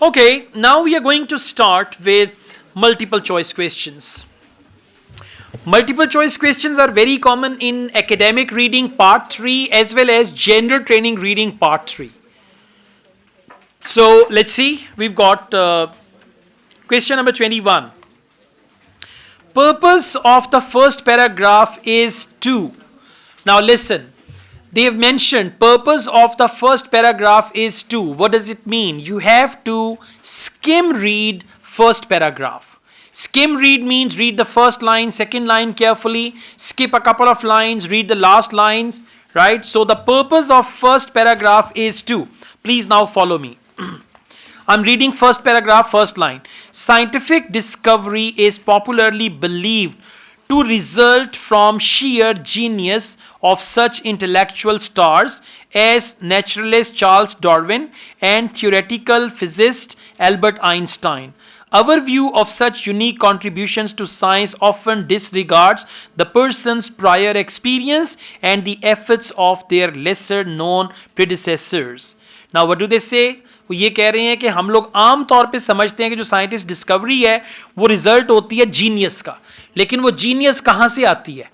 Okay, now we are going to start with multiple choice questions. Multiple choice questions are very common in academic reading part 3 as well as general training reading part 3. So let's see, we've got question number 21. Purpose of the first paragraph is to. Now listen, they have mentioned purpose of the first paragraph is to. What does it mean? You have to skim read first paragraph. Skim read means read the first line, second line carefully, skip a couple of lines, read the last lines, right? So the purpose of first paragraph is to. Please now follow me. I'm reading first paragraph, first line. Scientific discovery is popularly believed to result from sheer genius of such intellectual stars as naturalist Charles Darwin and theoretical physicist Albert Einstein. Our view of such unique contributions to science often disregards the person's prior experience and the efforts of their lesser known predecessors. Now what do they say? वो ये कह रहे हैं कि हम लोग आम तौर पे समझते हैं कि जो साइंटिस्ट डिस्कवरी है वो रिजल्ट होती है जीनियस का, लेकिन वो जीनियस कहाँ से आती है?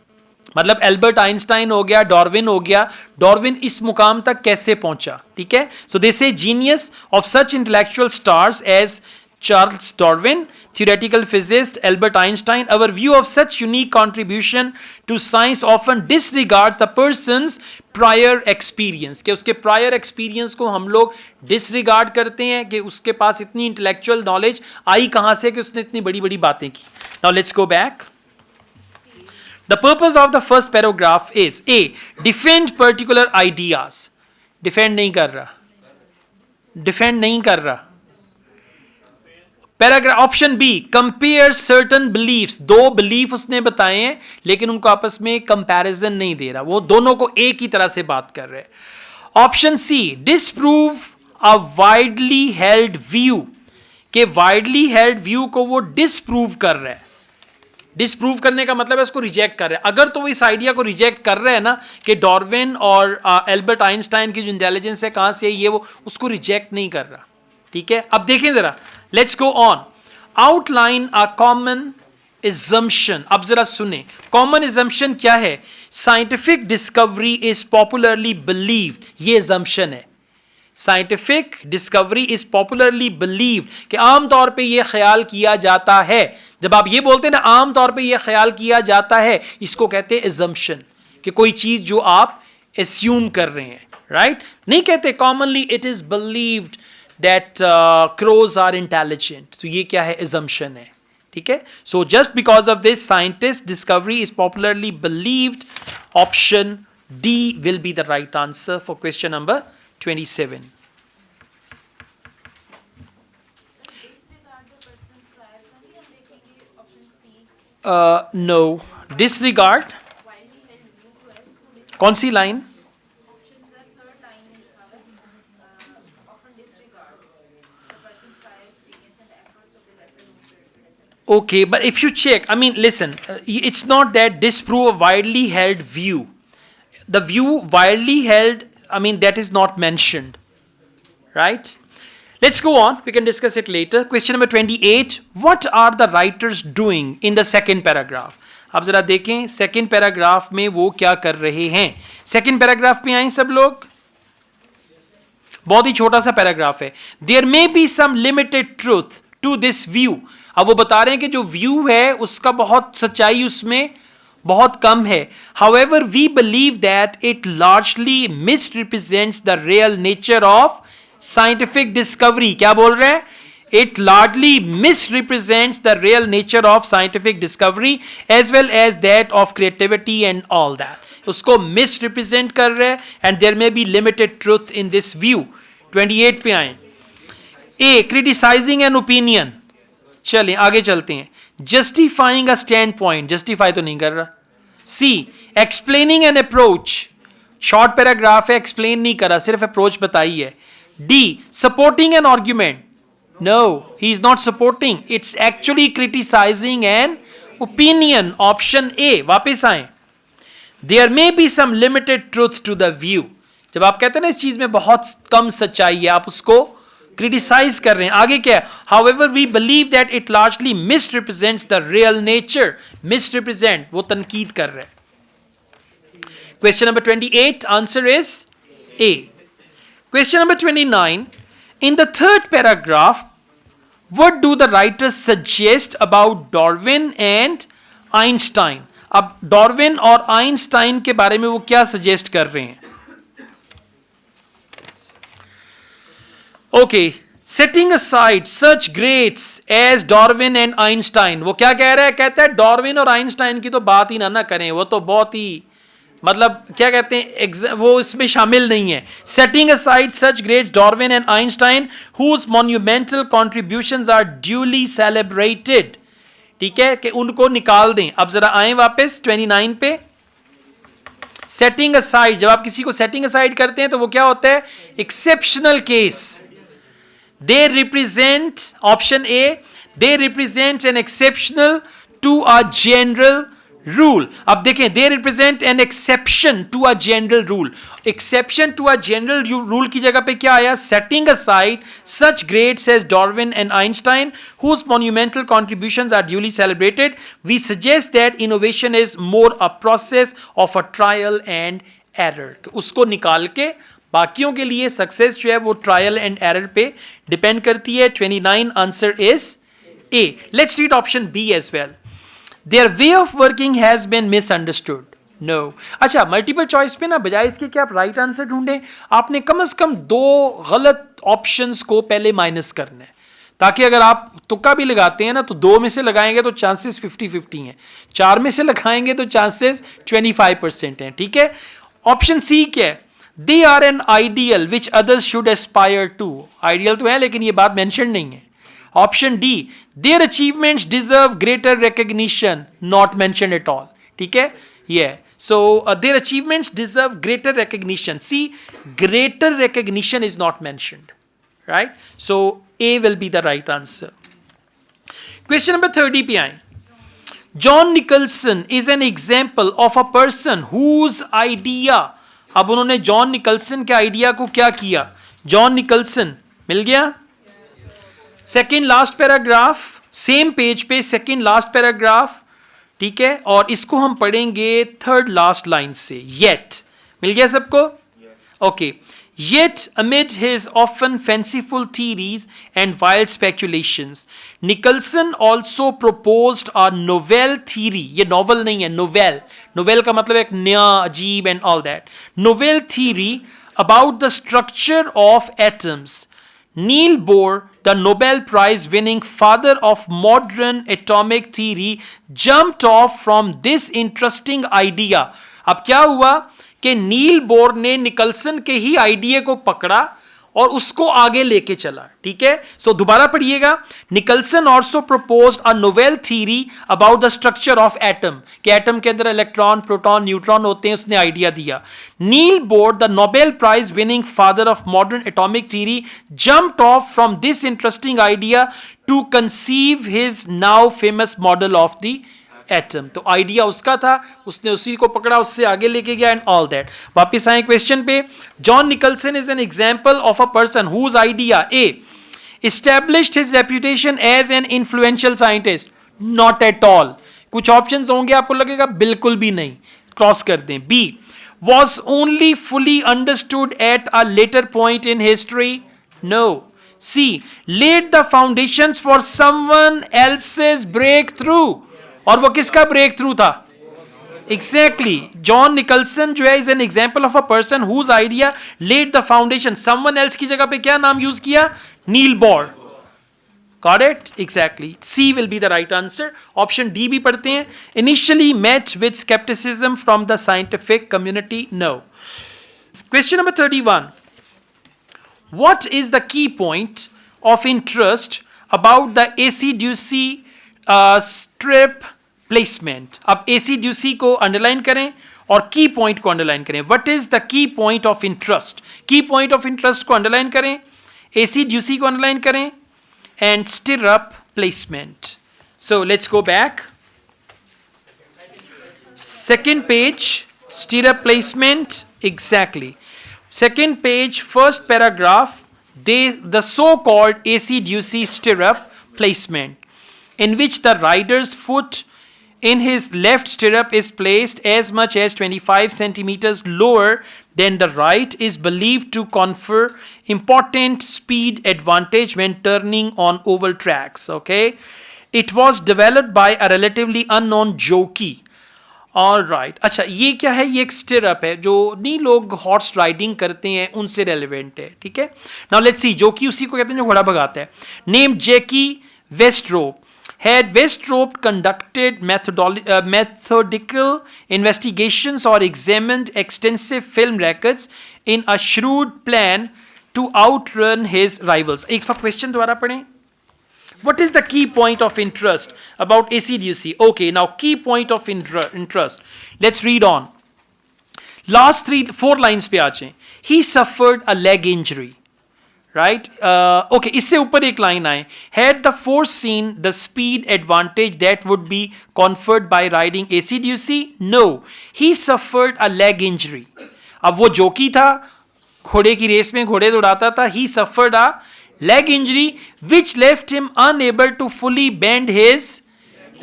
मतलब एल्बर्ट आइंस्टाइन हो गया, डार्विन हो गया, डार्विन इस मुकाम तक कैसे पहुंचा? ठीक है, so they say genius of such intellectual stars as Charles Darwin, theoretical physicist Albert Einstein. Our view of such unique contribution to science often disregards the person's prior experience. कि उसके prior experience को हम लोग disregard करते हैं कि उसके पास इतनी intellectual knowledge आई कहाँ से कि उसने इतनी बड़ी बड़ी बातें की. Now let's go back. The purpose of the first paragraph is A. Defend particular ideas. Defend नहीं कर रहा. Defend नहीं कर रहा. Paragraph option B compare certain beliefs. दो बिलीफ उसने बताए हैं लेकिन उनको आपस में कंपैरिजन नहीं दे रहा, वो दोनों को एक ही तरह से बात कर रहे हैं. Option C disprove a widely held view. के वाइडली हेल्ड व्यू को वो डिसप्रूव कर रहा है. डिसप्रूव करने का मतलब है उसको रिजेक्ट कर रहे हैं. अगर तो वो इस आइडिया को रिजेक्ट कर रहे हैं ना कि डार्विन और एल्बर्ट आइंस्टाइन की जो इंटेलिजेंस है कहां से है, ये वो उसको रिजेक्ट नहीं कर रहा. ठीक है, अब देखें जरा, let's go on. Outline a common assumption. अब जरा सुने, कॉमन assumption क्या है? Scientific discovery is popularly believed. ये assumption है. Scientific discovery is popularly believed कि आमतौर पे ये ख्याल किया जाता है. जब आप ये बोलते हैं ना आमतौर पे ये ख्याल किया जाता है, इसको कहते हैं assumption, कि कोई चीज जो आप assume कर रहे हैं, राइट? नहीं कहते commonly it is believed that crows are intelligent. तो ये क्या है? assumption है. ठीक है, so just because of this scientist discovery is popularly believed. Option D will be the right answer for question number 27. No, disregard. कौन सी line? Okay, but if you check, I mean, listen, it's not that disprove a widely held view. The view widely held, I mean, that is not mentioned, right? Let's go on. We can discuss it later. Question number 28. What are the writers doing in the second paragraph? अब जरा देखें second paragraph में वो क्या कर रहे हैं. Second paragraph में आए सब लोग. बहुत ही छोटा सा पैराग्राफ है. There may be some limited truth to this view. अब वो बता रहे हैं कि जो व्यू है उसका बहुत सच्चाई उसमें बहुत कम है. However, we believe that it largely misrepresents the real nature of scientific discovery. क्या बोल रहे हैं? It largely misrepresents the real nature of scientific discovery as well as that of creativity and all that. उसको misrepresent कर रहे हैं and there may be limited truth in this view. 28 पे आए. A. Criticizing an opinion. चलिए आगे चलते हैं. Justifying a stand point. Justify तो नहीं कर रहा. C. Explaining an approach. Short paragraph है, एक्सप्लेन नहीं करा, सिर्फ अप्रोच बताई है. D. Supporting an argument. No, he is not supporting, it's actually criticising an opinion. Option A. वापिस आए. There may be some limited truth to the view. जब आप कहते हैं ना इस चीज में बहुत कम सच्चाई है, आप उसको क्रिटिसाइज कर रहे हैं. आगे क्या है? However we believe that it largely misrepresents the real nature. Misrepresent, वो तनकीद कर रहे हैं. Question number 28, answer is A. Question number 29, in the third paragraph, what do the writers suggest about Darwin and Einstein? अब Darwin और Einstein के बारे में वो क्या सजेस्ट कर रहे हैं? Okay, setting aside such greats as Darwin and Einstein. वो क्या कह रहा है? कहता है डार्विन और आइंस्टाइन की तो बात ही ना करें, वो तो बहुत ही मतलब क्या कहते हैं, वो इसमें शामिल नहीं है. Setting aside such greats Darwin and Einstein whose monumental contributions are duly celebrated. ठीक है, कि उनको निकाल दें. अब जरा आए वापस 29 पे. सेटिंग असाइड, जब आप किसी को सेटिंग असाइड करते हैं तो वो क्या होता है? Exceptional case. They represent, option A, they represent an exceptional to a general rule. अब देखें, they represent an exception to a general rule. Exception to a general rule की जगह पे क्या आया? Setting aside such greats as Darwin and Einstein whose monumental contributions are duly celebrated, we suggest that innovation is more a process of a trial and error. उसको निकाल के बाकियों के लिए सक्सेस जो है वो ट्रायल एंड एरर पे डिपेंड करती है. 29 answer is A. Let's read option B as well. Their way of working has been misunderstood. No. अच्छा, मल्टीपल चॉइस पे ना बजाय इसके कि आप राइट आंसर ढूंढें, आपने कम से कम 2 गलत ऑप्शंस को पहले माइनस करना है, ताकि अगर आप तुक्का भी लगाते हैं ना तो 2 में से लगाएंगे तो चांसेस 50-50 हैं, 4 में से लगाएंगे तो चांसेस 25% हैं. ठीक है. ऑप्शन सी क्या है? They are an ideal which others should aspire to. Ideal तो है लेकिन ये बात मेंशन नहीं है. Option D, their achievements deserve greater recognition. Not mention at all. ठीक है, ये so their achievements deserve greater recognition. C, greater recognition is not mentioned. Right, so A will be the right answer. Question number 30 पे आए. John Nicholson is an example of a person whose idea. अब उन्होंने John Nicholson के idea को क्या किया? John Nicholson मिल गया. Second last paragraph, same page पे सेकेंड लास्ट पैराग्राफ. ठीक है, और इसको हम पढ़ेंगे थर्ड लास्ट लाइन से. येट मिल गया सबको? Okay. Yet, amid his often fanciful theories and wild speculations, Nicholson also proposed a novel theory. ये novel नहीं है, novel. Novel का मतलब एक नया, अजीब and all that. Novel theory about the structure of atoms. Niels Bohr, the Nobel Prize winning father of modern atomic theory, jumped off from this interesting idea. अब क्या हुआ कि नील बोर ने निकल्सन के ही आइडिया को पकड़ा और उसको आगे लेके चला. ठीक है, सो दोबारा पढ़िएगा. Nicholson also proposed a novel theory about the structure of atom, कि एटम के अंदर इलेक्ट्रॉन, प्रोटॉन, न्यूट्रॉन होते हैं, उसने आइडिया दिया. Niels Bohr, the Nobel prize winning father of modern atomic theory, jumped off from this interesting idea to conceive his now famous model of the atom. तो idea उसका था, उसने उसी को पकड़ा, उससे आगे लेके गया एंड ऑल दैट. वापिस आए क्वेश्चन पे. John Nicholson is an example of a person whose idea A established his reputation as an influential scientist. Not at all. कुछ ऑप्शंस होंगे आपको लगेगा बिल्कुल भी नहीं, क्रॉस कर दें. B, was only fully understood at a later point in history. No. C, laid the foundations for someone else's breakthrough. और वो किसका ब्रेक थ्रू था? एग्जैक्टली, जॉन निकल्सन जो है is an example of a person whose idea laid the foundation. Someone else की जगह पे क्या नाम यूज किया? Niels Bohr. Got it? Exactly, C will be the right answer. Option D भी पढ़ते हैं. Initially met with scepticism from the scientific community. No. Question number 31. What is the key point of interest about the एसी-ड्यूसी strip placement? अब एसी-ड्यूसी को underline करें और की point को underline करें. What is the key point of interest? की point of interest को underline करें, एसी-ड्यूसी को अंडरलाइन करें and stirrup placement. So let's go back. Second page, stirrup placement. Exactly, second page, first paragraph. the so-called AC-DC stirrup placement, in which the rider's foot in his left stirrup is placed as much as 25 centimeters lower than the right, is believed to confer important speed advantage when turning on oval tracks. Okay, it was developed by a relatively unknown jockey. All right, अच्छा ये क्या है? ये एक stirrup है जो नहीं लोग हॉर्स राइडिंग करते हैं उनसे रेलिवेंट है, ठीक है. नाउ लेट्स सी, जोकी उसी को कहते हैं जो घोड़ा भगाता है. Name Jackie Westrop. Had Westrop conducted methodical investigations or examined extensive film records in a shrewd plan to outrun his rivals? एक बार क्वेश्चन दोबारा पढ़ें. What is the key point of interest about AC/DC? Okay, now key point of interest. Let's read on. Last 4 lines पे आ जाएं. He suffered a leg injury. Right? Okay, इससे ऊपर एक line आए. Had the foreseen the speed advantage that would be conferred by riding AC/DC? No. He suffered a leg injury. अब वो जोकी था, घोड़े की रेस में घोड़े दौड़ाता था. He suffered a leg injury which left him unable to fully bend his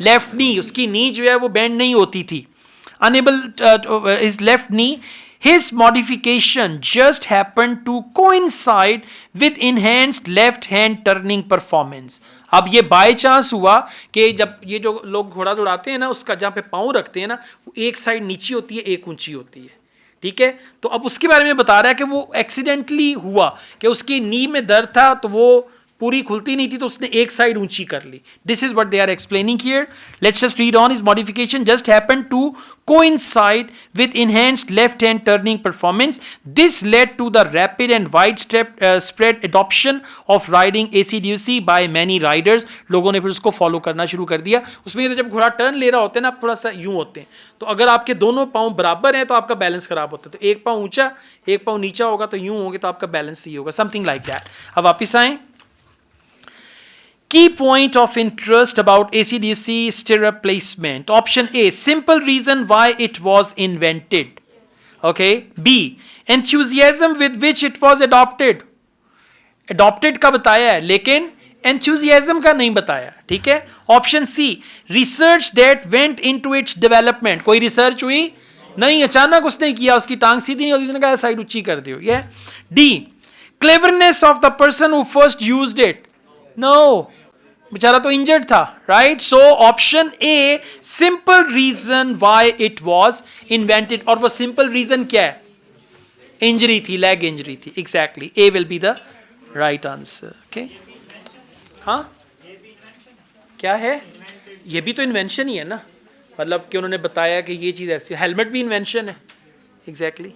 left knee. उसकी नी जो है वो bend नहीं होती थी. Unable his left knee. His modification just happened to coincide with enhanced left hand turning performance. अब ये by chance हुआ कि जब ये जो लोग घोड़ा दौड़ाते हैं ना, उसका जहाँ पे पाँव रखते हैं ना, एक साइड नीची होती है, एक ऊंची होती है, ठीक है. तो अब उसके बारे में बता रहा है कि वो एक्सीडेंटली हुआ कि उसकी नी में दर्द था तो वो पूरी खुलती नहीं थी तो उसने एक साइड ऊंची कर ली. This is what they are explaining here. Let's just read on. His modification just happened to coincide with enhanced left hand turning performance. This led to the rapid and widespread adoption of riding AC/DC by many riders. लोगों ने फिर उसको follow करना शुरू कर दिया. उसमें तो जब घोड़ा टर्न ले रहा होता है ना, थोड़ा सा यूं होते हैं, तो अगर आपके दोनों पाँव बराबर हैं तो आपका बैलेंस खराब होता है. तो एक पाँव ऊंचा एक पाँव नीचा होगा तो यूं होंगे तो आपका बैलेंस सही होगा. Something like that. अब वापिस आए. Key point of interest about AC/DC stirrup placement. Option A, simple reason why it was invented. Okay. B, enthusiasm with which it was adopted. Adopted का बताया है लेकिन enthusiasm का नहीं बताया, ठीक है. Option C, research that went into its development. कोई रिसर्च हुई नहीं, अचानक उसने किया, उसकी टांग सीधी नहीं होती, उसने कहा साइड ऊंची कर दियो. ये D, cleverness of the person who first used it. No, बेचारा तो इंजर्ड था, right. So option A, simple reason why it was invented. और वो सिंपल रीजन क्या है? इंजरी थी, लेग इंजरी थी. Exactly, A will be the right answer. Okay, हाँ क्या है? ये भी तो इन्वेंशन ही है ना, मतलब कि उन्होंने बताया कि ये चीज़ ऐसी. हेलमेट भी इन्वेंशन है. एग्जैक्टली.